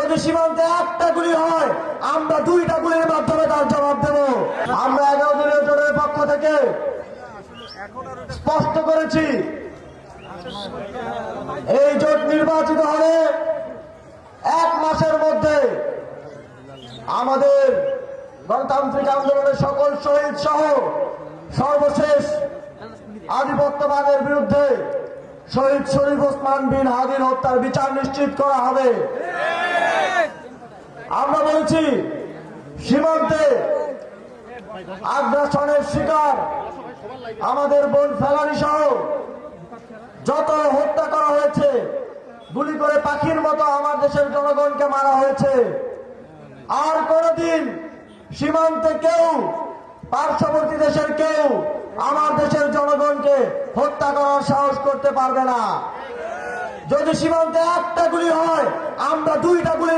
যদি সীমান্তে একটা গুলি হয় আমরা দুইটা গুলির মাধ্যমে তার জবাব দেব। আমরা 11 দলীয় জোটের পক্ষ থেকে স্পষ্ট করেছি, এই জোট নির্বাচিত হলে 1 মাসের মধ্যে আমাদের গণতান্ত্রিক আন্দোলনের সকল শহীদ সহ সর্বশেষ আধিপত্যবাদের বিরুদ্ধে শহীদ শরীফ ওসমান বিন হাদির হত্যার বিচার নিশ্চিত করা হবে। আমরা বলছি, সীমান্তে আগ্রাসনের শিকার আমাদের বোন ফেলানি সহ যত হত্যা করা হয়েছে, গুলি করে পাখির মতো আমার দেশের জনগণকে মারা হয়েছে, আর কোনদিন সীমান্তে কেউ, পার্শ্ববর্তী দেশের কেউ আমার দেশের জনগণকে হত্যা করার সাহস করতে পারবে না। যদি সীমান্তে একটা গুলি হয় আমরা দুইটা গুলি